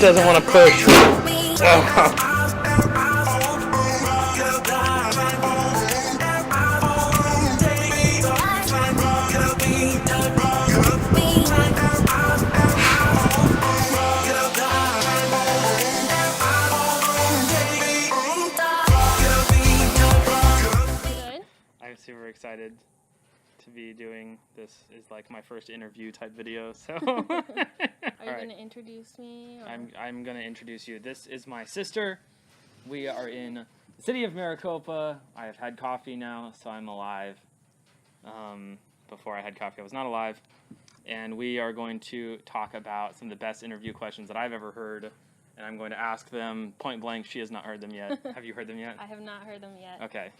doesn't want to push. Ugh. I'm super excited to be doing this. Is like my first interview type video. So Are you going to introduce me? Or? I'm going to introduce you. This is my sister. We are in the city of Maricopa. I have had coffee now, so I'm alive. Before I had coffee, I was not alive. And we are going to talk about some of the best interview questions that I've ever heard. And I'm going to ask them point blank. She has not heard them yet. Have you heard them yet? I have not heard them yet. Okay.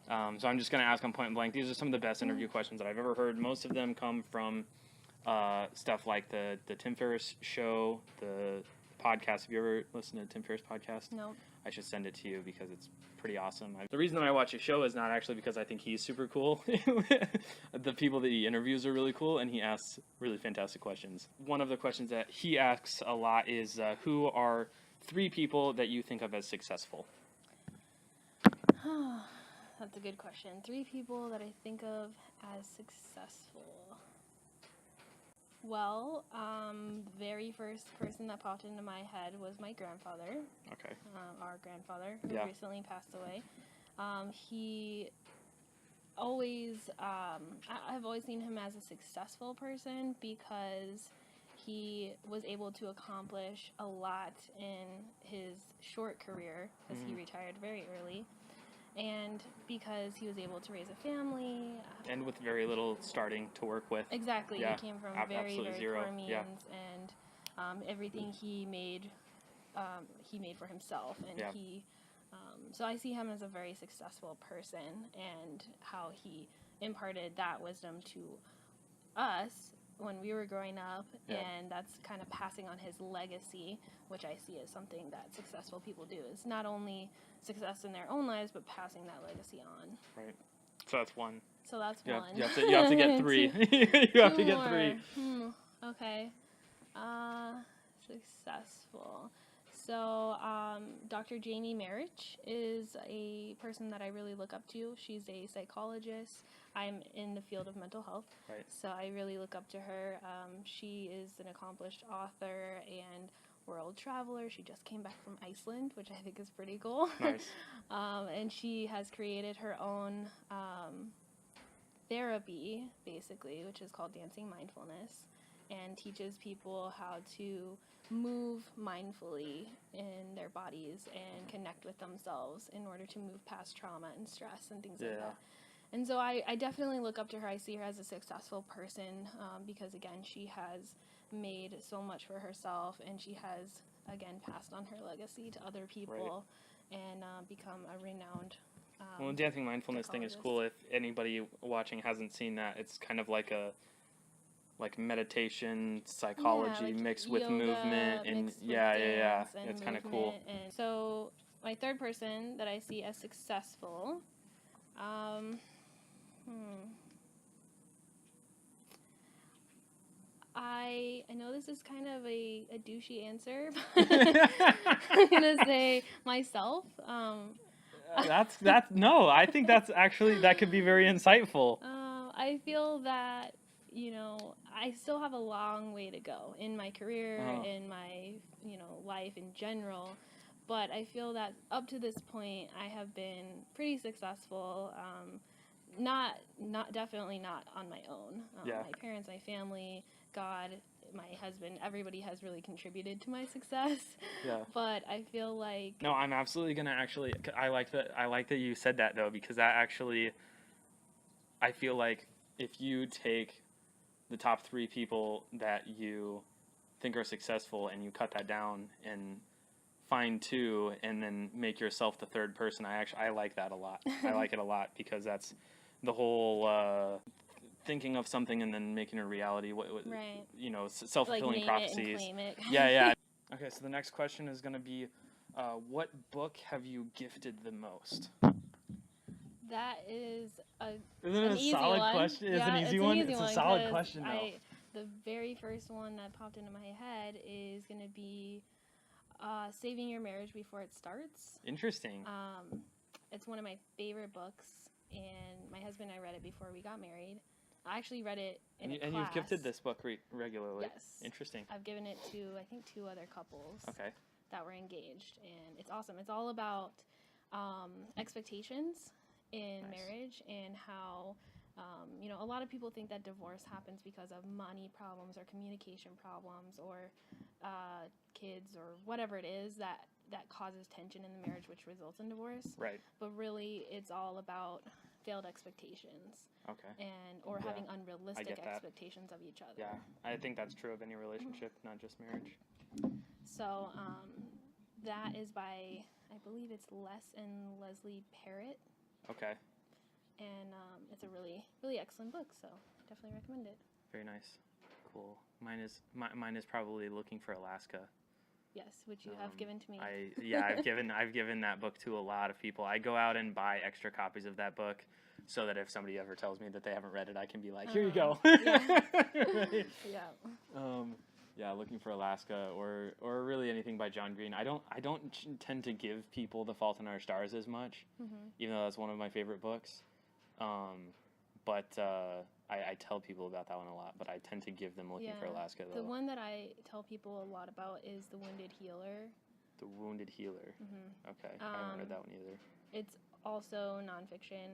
So I'm just going to ask them point blank. These are some of the best interview questions that I've ever heard. Most of them come from stuff like the Tim Ferriss show, the podcast. Have you ever listened to Tim Ferriss podcast? No. I should send it to you because it's pretty awesome. The reason that I watch his show is not actually because I think he's super cool. The people that he interviews are really cool, and he asks really fantastic questions. One of the questions that he asks a lot is, who are 3 people that you think of as successful? That's a good question. 3 people that I think of as successful. Well, very first person that popped into my head was my grandfather. Okay. Our grandfather, who recently passed away. He always, I've always seen him as a successful person because he was able to accomplish a lot in his short career, because he retired very early. And because he was able to raise a family. And with very little starting to work with. Exactly. Yeah. He came from very, very poor means. Yeah. And everything he made for himself. And he, so I see him as a very successful person, and how he imparted that wisdom to us when we were growing up, and that's kind of passing on his legacy, which I see as something that successful people do. It's not only success in their own lives, but passing that legacy on. Right. So that's one. So that's one. You have to get 3. You have to get 3. Okay. Successful. So, Dr. Jamie Marich is a person that I really look up to. She's a psychologist. I'm in the field of mental health, so I really look up to her. She is an accomplished author and world traveler. She just came back from Iceland, which I think is pretty cool. Nice. And she has created her own therapy, basically, which is called Dancing Mindfulness, and teaches people how to move mindfully in their bodies and connect with themselves in order to move past trauma and stress and things like that. And so I definitely look up to her. I see her as a successful person because, again, she has made so much for herself, and she has, again, passed on her legacy to other people and become a renowned well, the Dancing Mindfulness thing is cool. If anybody watching hasn't seen that, it's kind of like a meditation, psychology mixed with movement, and it's kind of cool. And so my third person that I see as successful, I know this is kind of a douchey answer, but I'm gonna say myself. No, I think that's actually, that could be very insightful. I feel that, I still have a long way to go in my career, in my, life in general. But I feel that up to this point, I have been pretty successful. Definitely not on my own. My parents, my family, God, my husband, everybody has really contributed to my success. Yeah. But I feel like... No, I'm absolutely going to I like that you said that, though, because that actually, I feel like if you take the top 3 people that you think are successful and you cut that down and find 2 and then make yourself the third person, I like that a lot. I like it a lot because that's the whole thinking of something and then making it a reality. Self-fulfilling prophecies. Claim it. Yeah. Okay, so the next question is going to be, what book have you gifted the most? That is an easy solid one. Question. It's an easy one. It's a solid question, though. The very first one that popped into my head is going to be Saving Your Marriage Before It Starts. Interesting. It's one of my favorite books, and my husband and I read it before we got married. I actually read it in a class. And you've gifted this book regularly. Yes. Interesting. I've given it to, I think, 2 other couples that were engaged, and it's awesome. It's all about expectations in marriage and how, a lot of people think that divorce happens because of money problems or communication problems or kids or whatever it is that causes tension in the marriage, which results in divorce. Right. But really, it's all about failed expectations. Okay. Or having unrealistic expectations of each other. Yeah, I think that's true of any relationship, not just marriage. So that is by, I believe it's Les and Leslie Parrott. Okay. And it's a really, really excellent book, so definitely recommend it. Very nice. Cool. Mine is probably Looking for Alaska. Yes, which you have given to me. I've given that book to a lot of people. I go out and buy extra copies of that book so that if somebody ever tells me that they haven't read it, I can be like, here you go. Yeah. Right? Yeah. Looking for Alaska or really anything by John Green. I don't tend to give people The Fault in Our Stars as much, even though that's one of my favorite books. But I tell people about that one a lot, but I tend to give them Looking for Alaska, though. The one that I tell people a lot about is The Wounded Healer. The Wounded Healer. Okay. I haven't read that one either. It's also nonfiction.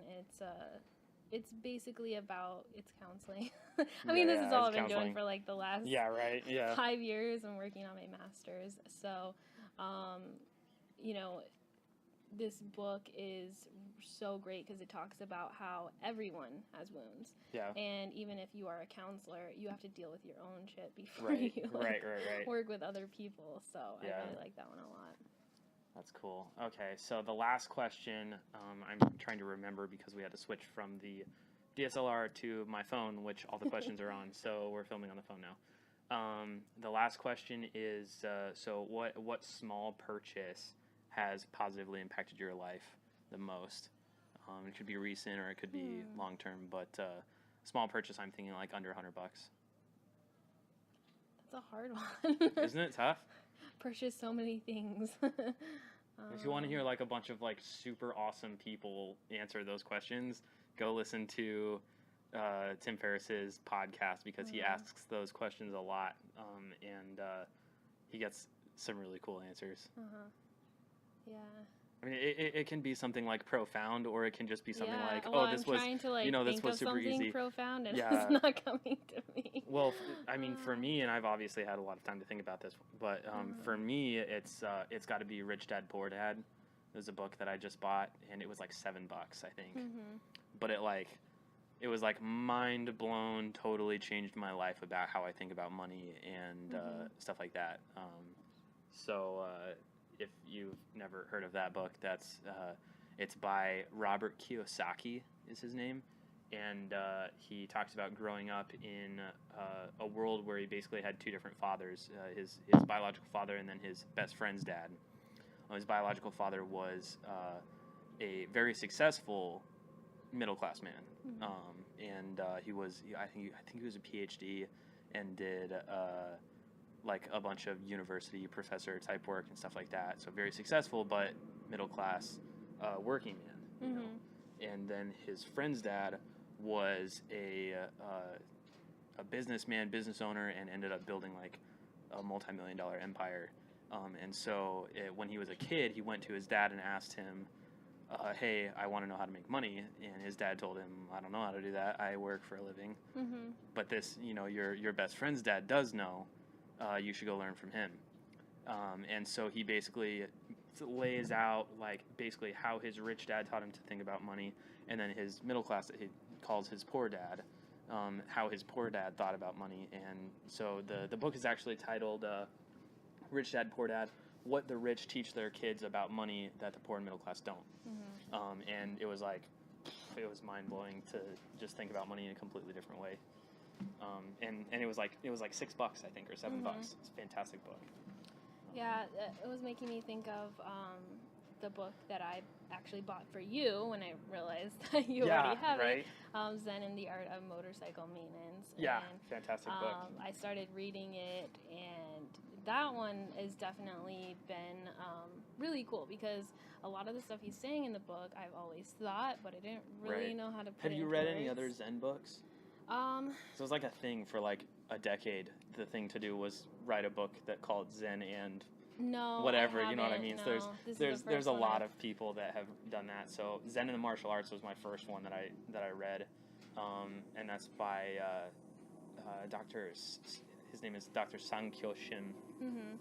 It's basically about counseling. I mean, this is all I've been doing for like the last 5 years. I'm working on my master's. So, this book is so great because it talks about how everyone has wounds. Yeah. And even if you are a counselor, you have to deal with your own shit before you work with other people. So I really like that one a lot. That's cool. Okay, so the last question, I'm trying to remember because we had to switch from the DSLR to my phone, which all the questions are on, so we're filming on the phone now. The last question is, so what small purchase has positively impacted your life the most? It could be recent or it could be long-term, but small purchase, I'm thinking like under $100. That's a hard one. Isn't it tough? Purchase so many things. If you want to hear like a bunch of like super awesome people answer those questions, go listen to Tim Ferriss's podcast because he asks those questions a lot, and he gets some really cool answers. Yeah. I mean, it can be something like profound, or it can just be something like, this was, trying to, like, this was super easy. Profound, and it's not coming to me. Well, I mean, for me, and I've obviously had a lot of time to think about this, but for me, it's got to be Rich Dad Poor Dad. There's a book that I just bought, and it was like $7, I think. But it was like mind blown, totally changed my life about how I think about money and stuff like that. If you've never heard of that book, it's by Robert Kiyosaki is his name, and he talks about growing up in a world where he basically had 2 different fathers, his biological father and then his best friend's dad. His biological father was a very successful middle-class man, and I think he was a PhD and did like a bunch of university professor type work and stuff like that. So very successful, but middle class, working man. You know? And then his friend's dad was a businessman, business owner, and ended up building like a multi-million-dollar empire. And so when he was a kid, he went to his dad and asked him, "Hey, I want to know how to make money." And his dad told him, "I don't know how to do that. I work for a living." But this, your best friend's dad does know. You should go learn from him. And so he basically lays out like basically how his rich dad taught him to think about money, and then his middle class that he calls his poor dad, how his poor dad thought about money. And so the book is actually titled Rich Dad, Poor Dad, What the Rich Teach Their Kids About Money That the Poor and Middle Class Don't. And it was mind-blowing to just think about money in a completely different way. And it was like $6, I think, or $7. It's a fantastic book. Yeah, it was making me think of the book that I actually bought for you when I realized that you Yeah, already have right. it. Zen and the Art of Motorcycle Maintenance. Yeah, And, fantastic book. I started reading it, and that one has definitely been really cool because a lot of the stuff he's saying in the book I've always thought, but I didn't really Right. know how to put Have it you into read any words. other Zen books? Um, So it was like a thing for like a decade. The thing to do was write a book that called Zen and no, whatever, I you know what I haven't, mean? no. So This is there's the first a one lot I've- of people that have done that. So Zen and the Martial Arts was my first one that I read, and that's by his name is Dr. Sankyo Shin. Mhm.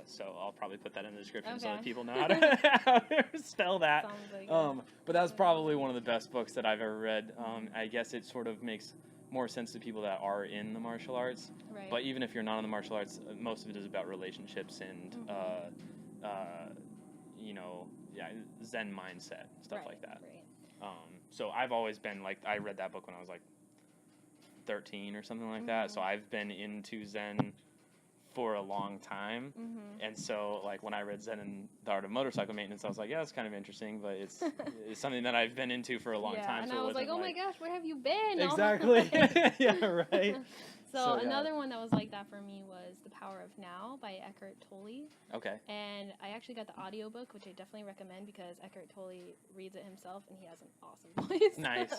So I'll probably put that in the description so Okay. that people know how to spell that. Sounds like But that's probably one of the best books that I've ever read. I guess it sort of makes more sense to people that are in the martial arts. right. But even if you're not in the martial arts, most of it is about relationships and, Zen mindset, stuff right, like that. Right. So I've always been like, I read that book when I was like 13 or something like that. So I've been into Zen for a long time. And so like when I read Zen and the Art of Motorcycle Maintenance, I was like, yeah, it's kind of interesting, but it's something that I've been into for a long time. And so I was like, wasn't oh my gosh, where have you been? Exactly. Yeah, right. So yeah. another one that was like that for me was The Power of Now by Eckhart Tolle. Okay. And I actually got the audiobook, which I definitely recommend because Eckhart Tolle reads it himself and he has an awesome voice. Nice.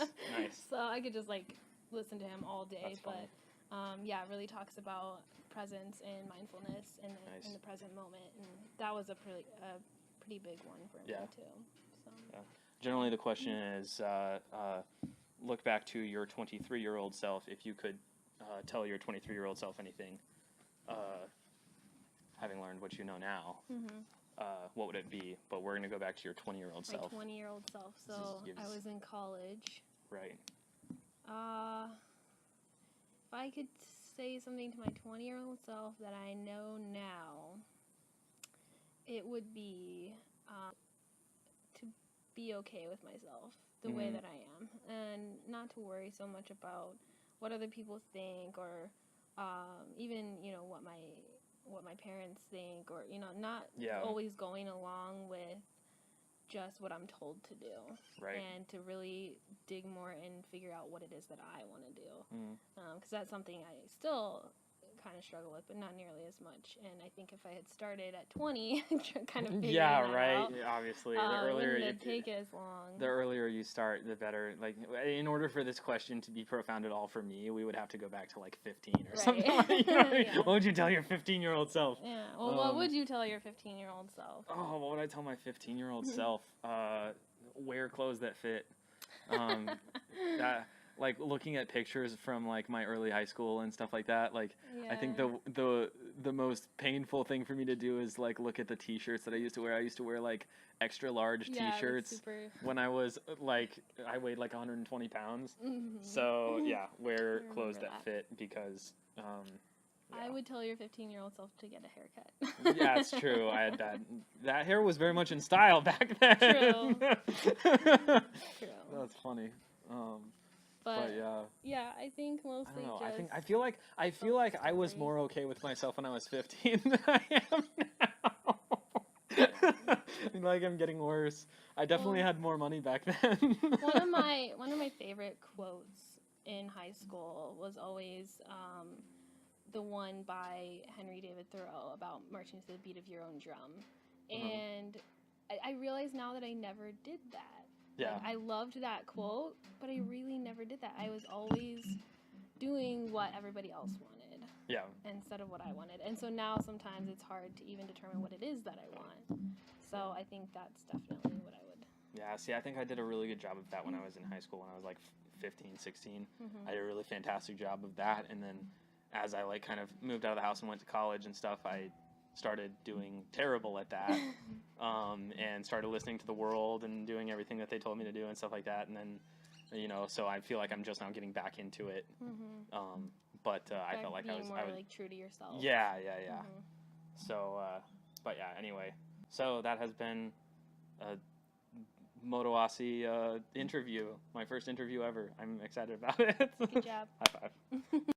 So I could just like listen to him all day. That's funny. But it really talks about presence and mindfulness in the present moment. And that was a pretty big one for me too. So. Yeah. Generally the question is, look back to your 23-year-old self. If you could tell your 23-year-old self anything, having learned what you know now, what would it be? But we're going to go back to your 20-year-old self. My 20-year-old self. So I was in college. Right. If I could say something to my 20-year-old self that I know now, it would be to be okay with myself the way that I am, and not to worry so much about what other people think, or even what my parents think, or not always going along with just what I'm told to do, Right. and to really dig more and figure out what it is that I want to do, because that's something I still kind of struggle with, but not nearly as much. And I think if I had started at 20, kind of figuring that out, Obviously, the earlier wouldn't take as long. The earlier you start, the better. Like, in order for this question to be profound at all for me, we would have to go back to like 15 or something. You know what I mean? Yeah. What would you tell your 15-year-old self? Yeah. Well, what would you tell your 15-year-old self? Oh, what would I tell my 15-year-old self? Wear clothes that fit. Like looking at pictures from like my early high school and stuff like that. Like, I think the most painful thing for me to do is like look at the T-shirts that I used to wear. I used to wear like extra large T-shirts when I was like, I weighed like 120 pounds. So yeah, wear clothes that fit because. I would tell your 15-year-old self to get a haircut. Yeah, it's true. I had that hair was very much in style back then. True. That's funny. But yeah, I think mostly I don't know. just I feel like I was more okay with myself when I was 15 than I am now. I feel like I'm getting worse. I definitely had more money back then. one of my favorite quotes in high school was always the one by Henry David Thoreau about marching to the beat of your own drum. And I realize now that I never did that. Yeah. Like, I loved that quote, but I really never did that. I was always doing what everybody else wanted. Yeah. Instead of what I wanted. And so now sometimes it's hard to even determine what it is that I want. So I think that's definitely what I would. Yeah, see, I think I did a really good job of that when I was in high school, when I was like 15, 16. I did a really fantastic job of that. And then as I like kind of moved out of the house and went to college and stuff, I started doing terrible at that, and started listening to the world and doing everything that they told me to do and stuff like that. And then, so I feel like I'm just now getting back into it. But I felt like I was more like true to yourself. Yeah. So, but yeah, anyway. So that has been a Motoasi interview, my first interview ever. I'm excited about it. Good job. High five.